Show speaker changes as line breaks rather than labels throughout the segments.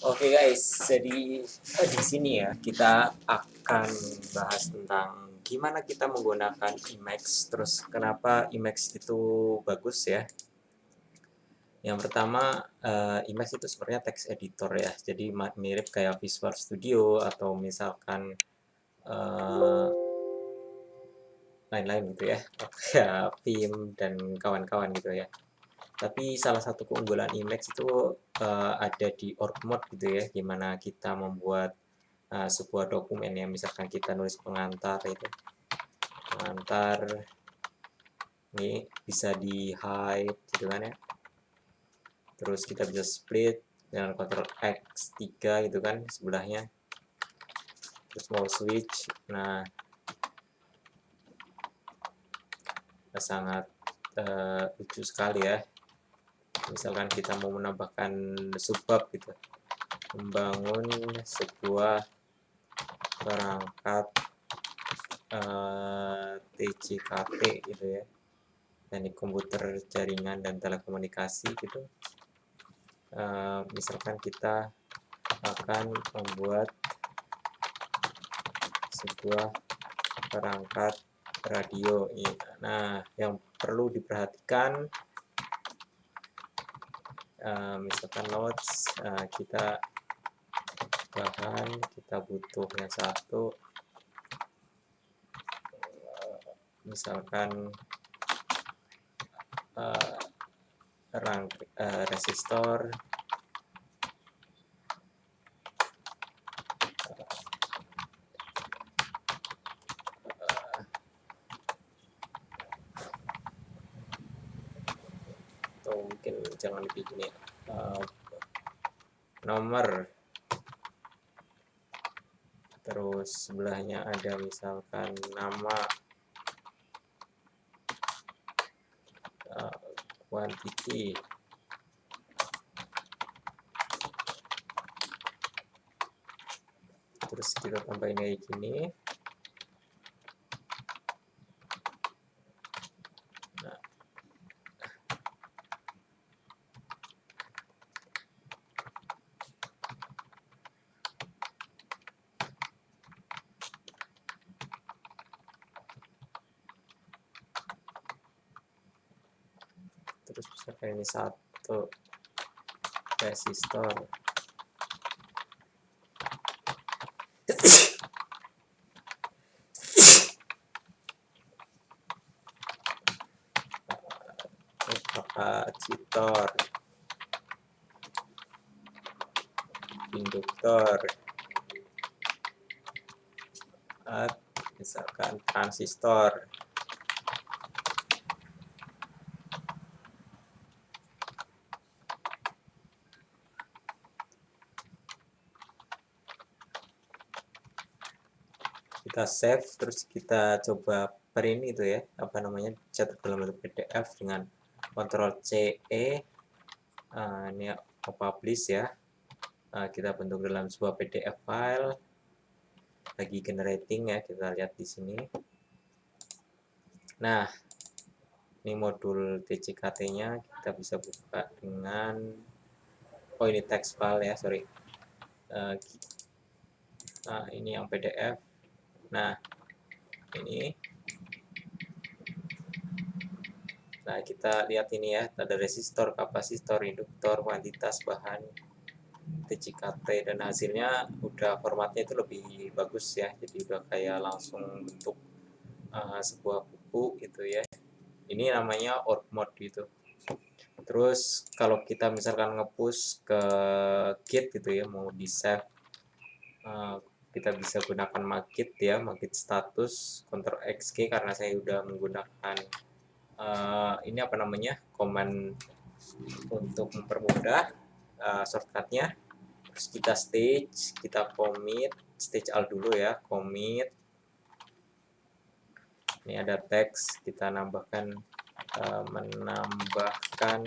Oke guys, jadi di sini ya kita akan bahas tentang gimana kita menggunakan Emacs, terus kenapa Emacs itu bagus ya. Yang pertama, Emacs itu sebenarnya text editor ya, jadi mirip kayak Visual Studio atau misalkan lain-lain gitu ya, kayak Vim dan kawan-kawan gitu ya. Tapi salah satu keunggulan Emacs itu ada di org mode gitu ya, gimana kita membuat sebuah dokumen yang misalkan kita nulis pengantar ini bisa di hide gitu kan ya, terus kita bisa split dengan Ctrl X3 gitu kan sebelahnya, terus mau switch. Nah, sangat lucu sekali ya, misalkan kita mau menambahkan subbab gitu, membangun sebuah perangkat TCKT gitu ya, teknik komputer jaringan dan telekomunikasi gitu. Misalkan kita akan membuat sebuah perangkat radio. Nah, yang perlu diperhatikan, misalkan notes, kita butuh yang satu, misalkan resistor, atau mungkin jangan lebih gini, nomor, terus sebelahnya ada misalkan nama, quantity, terus kita tambahin kayak gini. Nah, terus misalkan ini satu resistor, kapasitor, induktor, misalkan transistor. Kita save, terus kita coba print itu ya, apa namanya, cetak dalam bentuk PDF dengan Ctrl C E. Ini publish ya. Kita bentuk dalam sebuah PDF file, lagi generating ya, kita lihat di sini. Nah, ini modul TCKT-nya kita bisa buka dengan, oh ini text file ya, sorry. Ini yang PDF. Nah, ini. Nah, kita lihat ini ya, ada resistor, kapasitor, induktor, kuantitas, bahan, TCKT, dan hasilnya udah formatnya itu lebih bagus ya, jadi udah kayak langsung bentuk sebuah buku gitu ya. Ini namanya org mode gitu. Terus kalau kita misalkan nge-push ke Git gitu ya, mau di save, kita bisa gunakan Magit ya, Magit status, Ctrl XG, karena saya udah menggunakan ini apa namanya, command untuk mempermudah shortcutnya. Terus kita stage, kita commit, stage alt dulu ya, commit. Ini ada teks, kita nambahkan, menambahkan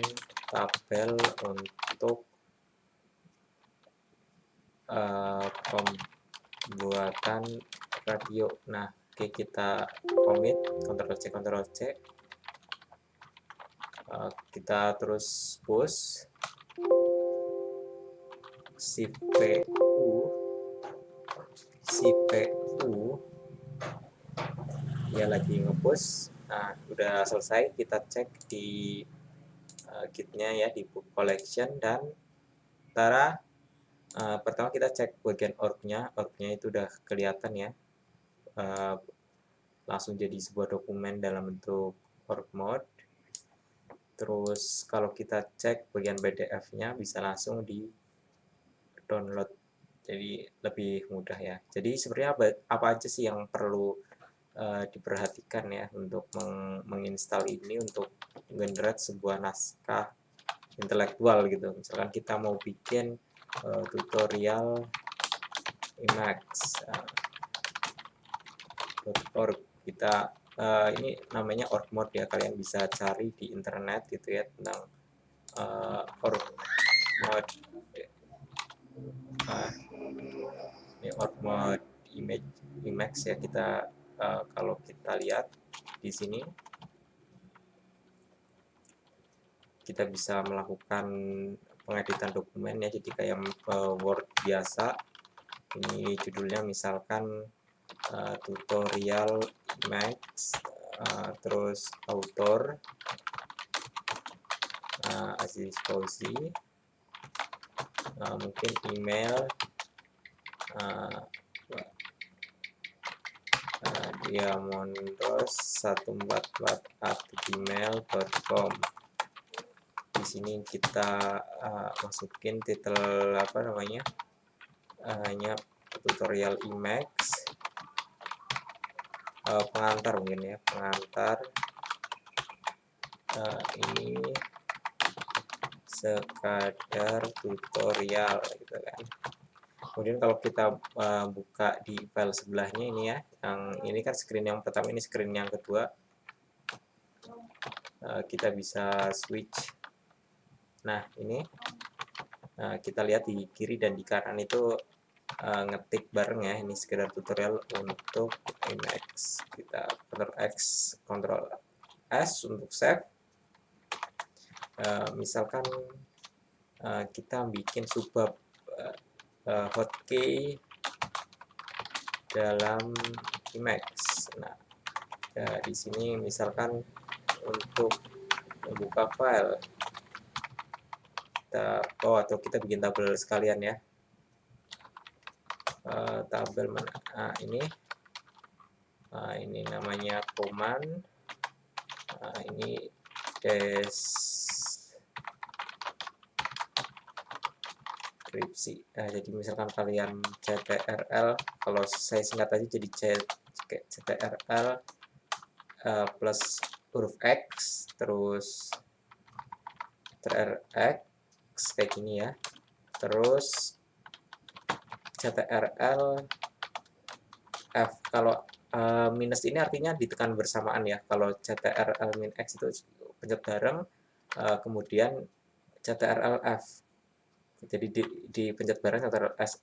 tabel untuk pembuatan radio. Nah, oke, kita commit, Ctrl C, Ctrl C. Kita terus push. CPU dia lagi ngepush. Nah, udah selesai, kita cek di gitnya ya, di book collection, dan tara, pertama kita cek bagian org-nya itu udah kelihatan ya, langsung jadi sebuah dokumen dalam bentuk org mode. Terus kalau kita cek bagian PDF-nya bisa langsung di download, jadi lebih mudah ya. Jadi sebenarnya apa aja sih yang perlu diperhatikan ya untuk menginstal ini untuk generate sebuah naskah intelektual gitu. Misalkan kita mau bikin tutorial Emacs.org, kita ini namanya org mode ya, kalian bisa cari di internet gitu ya tentang org mode. Ini org mode Emacs ya. Kita kalau kita lihat di sini kita bisa melakukan pengeditan dokumen ya, jadi kayak Word biasa. Ini judulnya misalkan tutorial Emacs, terus author Aziz Fauzi, mungkin email diamondos144@gmail.com. Di sini kita masukin titel apa namanya, hanya tutorial Emacs, pengantar mungkin ya, pengantar ini sekadar tutorial gitu kan. Kemudian kalau kita buka di file sebelahnya ini ya, yang ini kan screen yang pertama, ini screen yang kedua, kita bisa switch. Nah ini kita lihat di kiri dan di kanan itu ngetik bareng ya, ini sekedar tutorial untuk Emacs. Kita Ctrl X, Ctrl S untuk save. Misalkan kita bikin subbab hotkey dalam Emacs. Nah, di sini misalkan untuk membuka file, atau kita bikin tabel sekalian ya. Tabel mana? Ini namanya command. Ini deskripsi. Jadi misalkan kalian ctrl, kalau saya singkat aja jadi ctrl plus huruf X, terus ctrl X kayak gini ya, terus ctrl F. Kalau minus ini artinya ditekan bersamaan ya. Kalau ctrl min X itu pencet bareng, kemudian ctrl F. Jadi dipencet bareng ctrl X,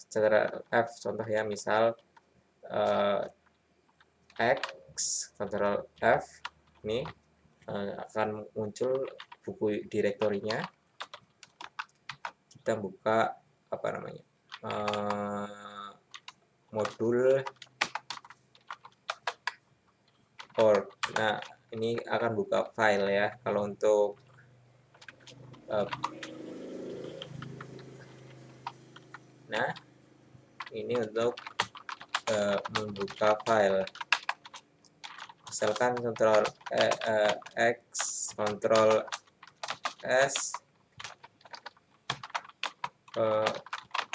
ctrl F. Contoh ya, misal X, ctrl F, ini akan muncul buku direktorinya. Kita buka apa namanya, modul org. Nah, ini akan buka file ya. Kalau untuk nah, ini untuk membuka file. Misalkan Ctrl X, Ctrl S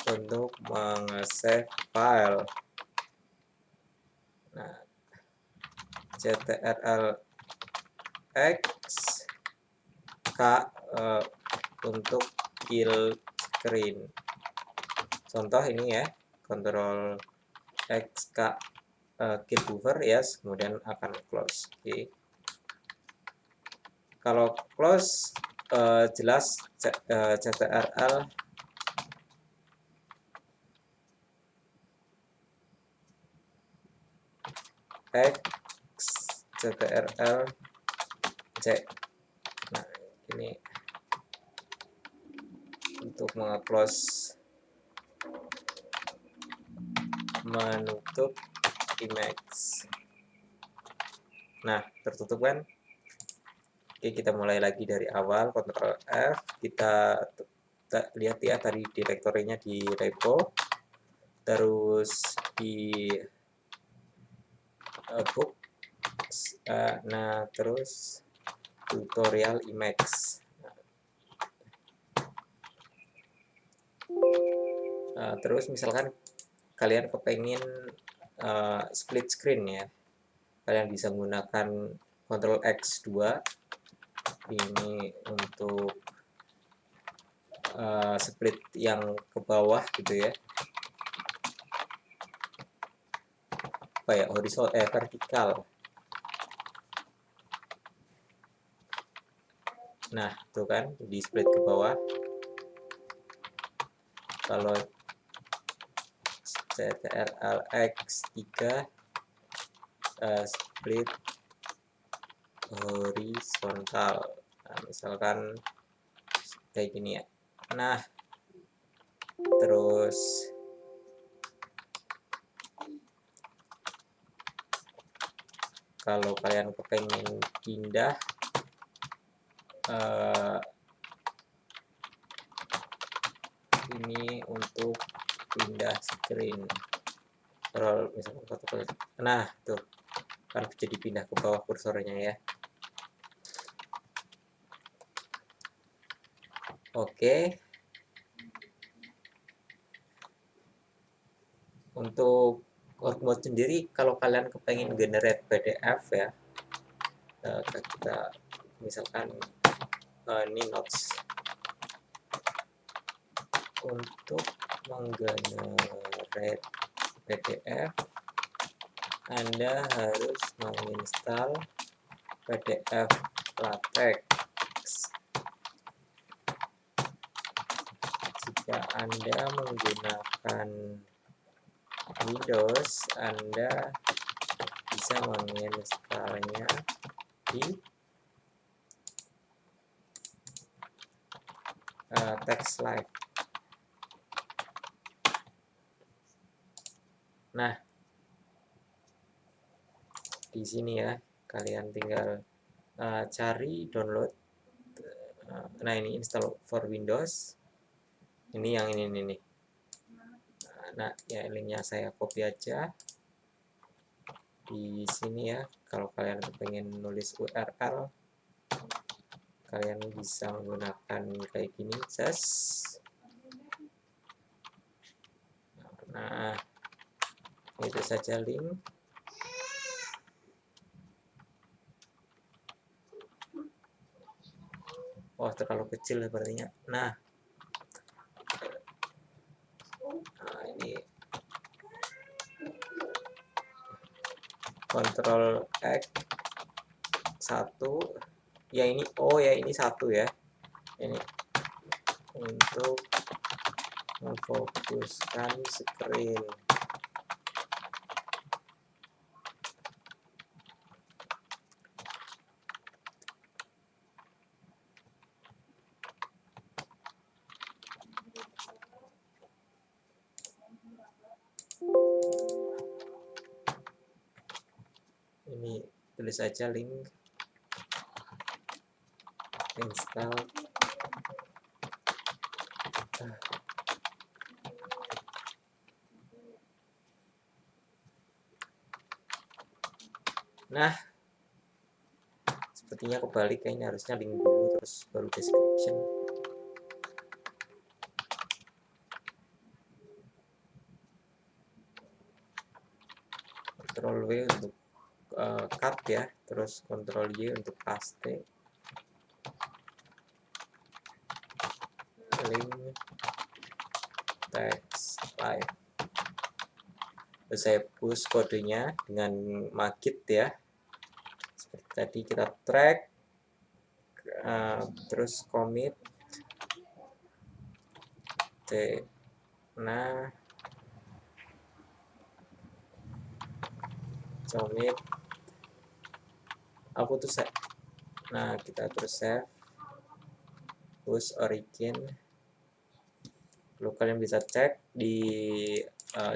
untuk meng-save file. Nah, ctrl X K untuk kill screen. Contoh ini ya, Ctrl X K kill buffer, yes, kemudian akan close. Oke. Kalau close jelas ctrl X, ctrl C. Nah, ini untuk meng-close menutup image. Nah, tertutup kan? Oke, kita mulai lagi dari awal. Ctrl F, kita lihat ya tadi direktorinya di repo, terus di book, nah terus tutorial image. Terus misalkan kalian kepengen split screen ya, kalian bisa menggunakan Ctrl X2 ini untuk split yang ke bawah gitu ya, apa ya, horizontal vertikal. Nah tuh kan di split ke bawah. Kalau Ctrl X3 split horizontal. Nah, misalkan kayak gini ya. Nah terus kalau kalian kepengen pindah ini untuk pindah screen, scroll misalkan satu kali, nah tuh kan jadi pindah ke bawah kursornya ya. Oke, untuk workmode sendiri kalau kalian kepengen generate PDF ya, kita misalkan ini notes. Untuk menggenerate PDF Anda harus menginstal PDF LaTeX. Jika Anda menggunakan Windows, Anda bisa menginstalnya di TeXlive. Nah, di sini ya, kalian tinggal cari download. Nah, ini install for Windows. Ini yang ini nih. Nah, ya linknya saya copy aja di sini ya. Kalau kalian pengen nulis URL, kalian bisa menggunakan kayak gini, just. Nah, itu saja link. Oh, terlalu kecil sepertinya. Nah, ini Ctrl X 1 ya, ini oh ya, ini 1 ya, ini untuk memfokuskan screen. Ini tulis saja link install. Nah, sepertinya kebalik, kayaknya harusnya link dulu terus baru description. Ctrl W untuk cut ya, terus Ctrl Y untuk paste link TeXlive. Terus saya push kodenya dengan magit ya, seperti tadi. Kita track, terus commit nah commit aku tuh set. Nah, kita terus save, push origin. Lalu kalian bisa cek di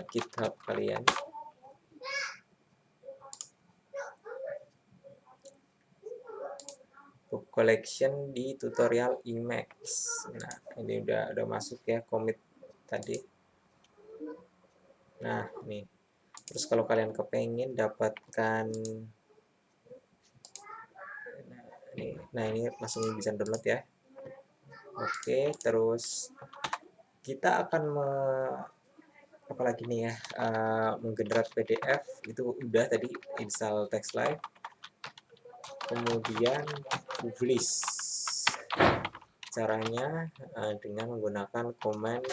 GitHub kalian. Book collection di tutorial Emacs. Nah, ini udah masuk ya commit tadi. Nah, nih. Terus kalau kalian kepengen dapatkan nah ini langsung bisa download ya. Oke, terus kita akan apalagi nih ya, menggenerate PDF itu udah tadi, install TextLive, kemudian publish. Caranya dengan menggunakan command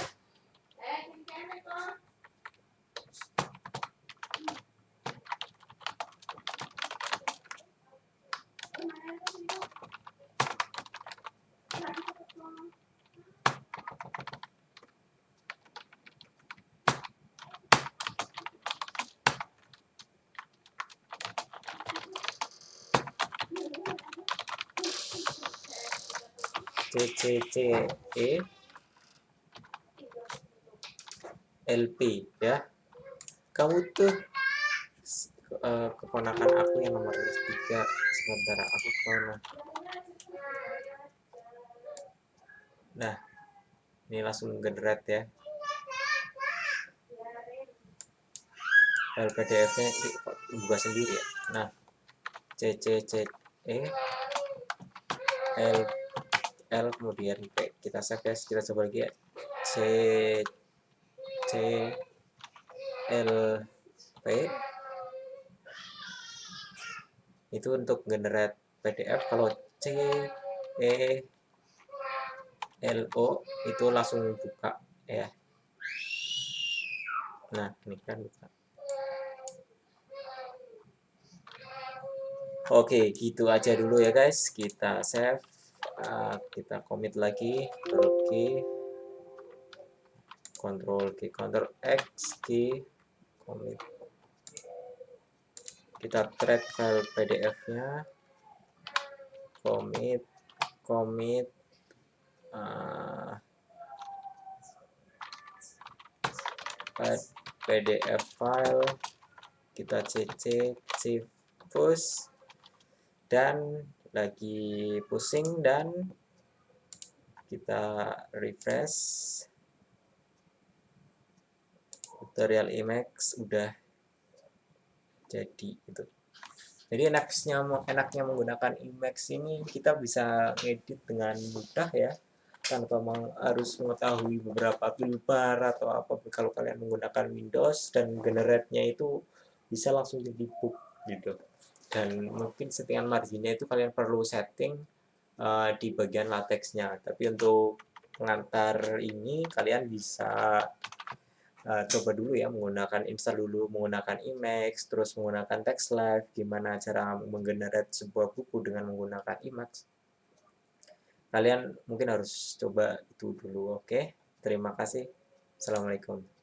CCCE LP ya. Kamu tuh keponakan aku yang nomor 3. Sebentar aku kemana. Nah, ini langsung generate ya. File PDF-nya dibuka sendiri ya. Nah, CCCE L kemudian P, kita save ya. Kita coba lagi ya. CCLP itu untuk generate PDF. Kalau CELO itu langsung buka ya. Nah, ini kan buka. Oke, gitu aja dulu ya guys. Kita save, kita commit lagi, Ctrl X key, commit. Kita track file PDF-nya, commit PDF file, kita cc push, dan lagi pusing, dan kita refresh. Tutorial Emacs udah jadi itu. Jadi enaknya menggunakan Emacs ini, kita bisa ngedit dengan mudah ya, tanpa harus mengetahui beberapa toolbar atau apa. Kalau kalian menggunakan Windows, dan generate-nya itu bisa langsung jadi book gitu. Dan mungkin settingan marginnya itu kalian perlu setting di bagian latexnya. Tapi untuk pengantar ini kalian bisa coba dulu ya, install dulu menggunakan Emacs, terus menggunakan TextLive, gimana cara menggenerate sebuah buku dengan menggunakan Emacs. Kalian mungkin harus coba itu dulu. Oke, terima kasih. Assalamualaikum.